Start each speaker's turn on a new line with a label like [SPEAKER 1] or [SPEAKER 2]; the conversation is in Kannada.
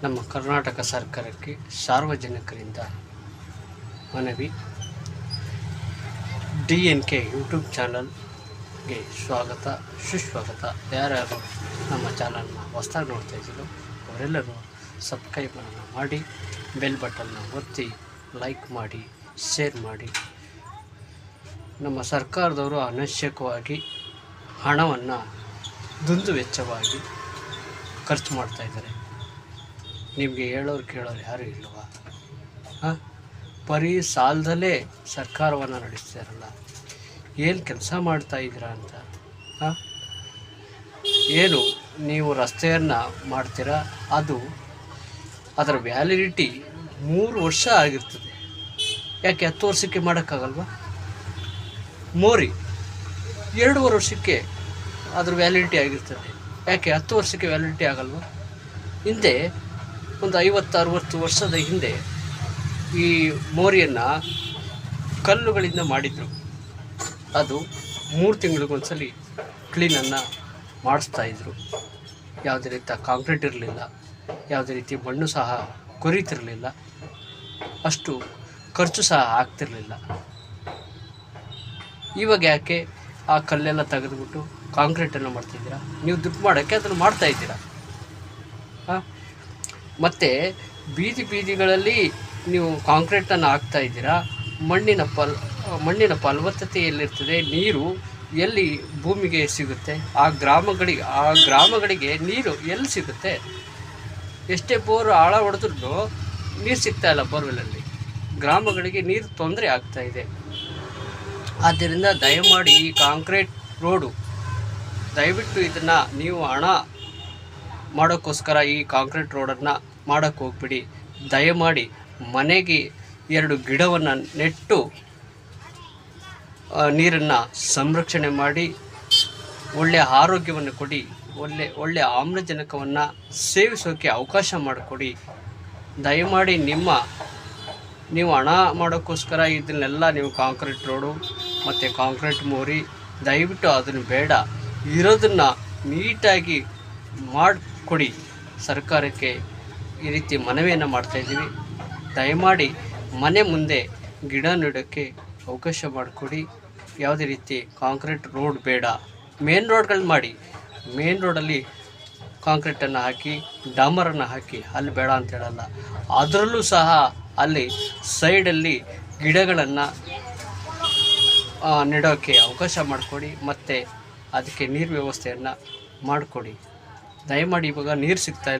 [SPEAKER 1] ನಮ್ಮ ಕರ್ನಾಟಕ ಸರ್ಕಾರಕ್ಕೆ ಸಾರ್ವಜನಿಕರಿಂದ ಮನವಿ. DNK ಯೂಟ್ಯೂಬ್ ಚಾನಲ್ಗೆ ಸ್ವಾಗತ ಸುಸ್ವಾಗತ. ಯಾರ್ಯಾರು ನಮ್ಮ ಚಾನಲ್ನ ಹೊಸದಾಗಿ ನೋಡ್ತಾ ಇದ್ದೀರೋ ಅವರೆಲ್ಲರೂ ಸಬ್ಸ್ಕ್ರೈಬನ್ನು ಮಾಡಿ, ಬೆಲ್ ಬಟನ್ನ ಒತ್ತಿ, ಲೈಕ್ ಮಾಡಿ, ಶೇರ್ ಮಾಡಿ. ನಮ್ಮ ಸರ್ಕಾರದವರು ಅನವಶ್ಯಕವಾಗಿ ಹಣವನ್ನು ದುಂದು ವೆಚ್ಚವಾಗಿ ಖರ್ಚು ಮಾಡ್ತಾಯಿದ್ದಾರೆ. ನಿಮಗೆ ಹೇಳೋರು ಕೇಳೋರು ಯಾರೂ ಇಲ್ವಾ? ಬರೀ ಸಾಲದಲ್ಲೇ ಸರ್ಕಾರವನ್ನು ನಡೆಸ್ತಾರಲ್ಲ, ಏನು ಕೆಲಸ ಮಾಡ್ತಾಯಿದ್ದೀರಾ ಅಂತ. ಏನು ನೀವು ರಸ್ತೆಯನ್ನು ಮಾಡ್ತೀರಾ, ಅದರ ವ್ಯಾಲಿಡಿಟಿ 3 ವರ್ಷ ಆಗಿರ್ತದೆ. ಯಾಕೆ 10 ವರ್ಷಕ್ಕೆ ಮಾಡೋಕ್ಕಾಗಲ್ವಾ? ಮೋರಿ 2.5 ವರ್ಷಕ್ಕೆ ಅದ್ರ ವ್ಯಾಲಿಡಿಟಿ ಆಗಿರ್ತದೆ. ಯಾಕೆ 10 ವರ್ಷಕ್ಕೆ ವ್ಯಾಲಿಡಿಟಿ ಆಗಲ್ವಾ? ಹಿಂದೆ ಒಂದು 50-60 ವರ್ಷದ ಹಿಂದೆ ಈ ಮೋರಿಯನ್ನು ಕಲ್ಲುಗಳಿಂದ ಮಾಡಿದರು. ಅದು 3 ತಿಂಗಳಿಗೊಂದ್ಸಲಿ ಕ್ಲೀನನ್ನು ಮಾಡಿಸ್ತಾಯಿದ್ರು. ಯಾವುದೇ ರೀತಿಯ ಕಾಂಕ್ರೀಟ್ ಇರಲಿಲ್ಲ, ಯಾವುದೇ ರೀತಿ ಮಣ್ಣು ಸಹ ಕೊರೀತಿರಲಿಲ್ಲ, ಅಷ್ಟು ಖರ್ಚು ಸಹ ಆಗ್ತಿರಲಿಲ್ಲ. ಇವಾಗ ಯಾಕೆ ಆ ಕಲ್ಲೆಲ್ಲ ತೆಗೆದುಬಿಟ್ಟು ಕಾಂಕ್ರೀಟನ್ನು ಮಾಡ್ತಾಯಿದ್ದೀರಾ? ನೀವು ದುಡ್ಡು ಮಾಡೋಕ್ಕೆ ಅದನ್ನು ಮಾಡ್ತಾಯಿದ್ದೀರಾ. ಮತ್ತು ಬೀದಿಗಳಲ್ಲಿ ನೀವು ಕಾಂಕ್ರೀಟನ್ನು ಹಾಕ್ತಾಯಿದ್ದೀರಾ. ಮಣ್ಣಿನ ಫಲವತ್ತತೆ ಎಲ್ಲಿರ್ತದೆ, ನೀರು ಎಲ್ಲಿ ಭೂಮಿಗೆ ಸಿಗುತ್ತೆ, ಆ ಗ್ರಾಮಗಳಿಗೆ ನೀರು ಎಲ್ಲಿ ಸಿಗುತ್ತೆ? ಎಷ್ಟೇ ಬೋರ್ ಆಳ ಹೊಡೆದ್ರೂ ನೀರು ಸಿಗ್ತಾಯಿಲ್ಲ. ಬೋರ್ವೆಲಲ್ಲಿ ಗ್ರಾಮಗಳಿಗೆ ನೀರು ತೊಂದರೆ ಆಗ್ತಾಯಿದೆ. ಆದ್ದರಿಂದ ದಯಮಾಡಿ ಈ ಕಾಂಕ್ರೀಟ್ ರೋಡು ದಯವಿಟ್ಟು ಇದನ್ನು ನೀವು ಹಣ ಮಾಡೋಕ್ಕೋಸ್ಕರ ಈ ಕಾಂಕ್ರೀಟ್ ರೋಡನ್ನು ಮಾಡೋಕ್ಕೆ ಹೋಗ್ಬಿಡಿ. ದಯಮಾಡಿ ಮನೆಗೆ 2 ಗಿಡವನ್ನು ನೆಟ್ಟು ನೀರನ್ನು ಸಂರಕ್ಷಣೆ ಮಾಡಿ, ಒಳ್ಳೆಯ ಆರೋಗ್ಯವನ್ನು ಕೊಡಿ, ಒಳ್ಳೆಯ ಆಮ್ಲಜನಕವನ್ನು ಸೇವಿಸೋಕ್ಕೆ ಅವಕಾಶ ಮಾಡಿಕೊಡಿ. ದಯಮಾಡಿ ನೀವು ಹಣ ಮಾಡೋಕ್ಕೋಸ್ಕರ ಇದನ್ನೆಲ್ಲ ನೀವು ಕಾಂಕ್ರೀಟ್ ರೋಡು ಮತ್ತು ಕಾಂಕ್ರೀಟ್ ಮೋರಿ ದಯವಿಟ್ಟು ಅದನ್ನು ಬೇಡ. ಇರೋದನ್ನು ನೀಟಾಗಿ ಮಾಡಿಕೊಡಿ. ಸರ್ಕಾರಕ್ಕೆ ಈ ರೀತಿ ಮನವಿಯನ್ನು ಮಾಡ್ತಾಯಿದ್ದೀವಿ. ದಯಮಾಡಿ ಮನೆ ಮುಂದೆ ಗಿಡ ನೆಡೋಕ್ಕೆ ಅವಕಾಶ ಮಾಡಿಕೊಡಿ. ಯಾವುದೇ ರೀತಿ ಕಾಂಕ್ರೀಟ್ ರೋಡ್ ಬೇಡ. ಮೇನ್ ರೋಡ್ಗಳು ಮಾಡಿ, ಮೇನ್ ರೋಡಲ್ಲಿ ಕಾಂಕ್ರೀಟನ್ನು ಹಾಕಿ, ಡಾಮರನ್ನು ಹಾಕಿ, ಅಲ್ಲಿ ಬೇಡ ಅಂತ ಹೇಳಲ್ಲ. ಅದರಲ್ಲೂ ಸಹ ಅಲ್ಲಿ ಸೈಡಲ್ಲಿ ಗಿಡಗಳನ್ನು ನೆಡೋಕ್ಕೆ ಅವಕಾಶ ಮಾಡಿಕೊಡಿ. ಮತ್ತು ಅದಕ್ಕೆ ನೀರು ವ್ಯವಸ್ಥೆಯನ್ನು ಮಾಡಿಕೊಡಿ. ದಯಮಾಡಿ ಇವಾಗ ನೀರು ಸಿಗ್ತಾಯಿಲ್ಲ.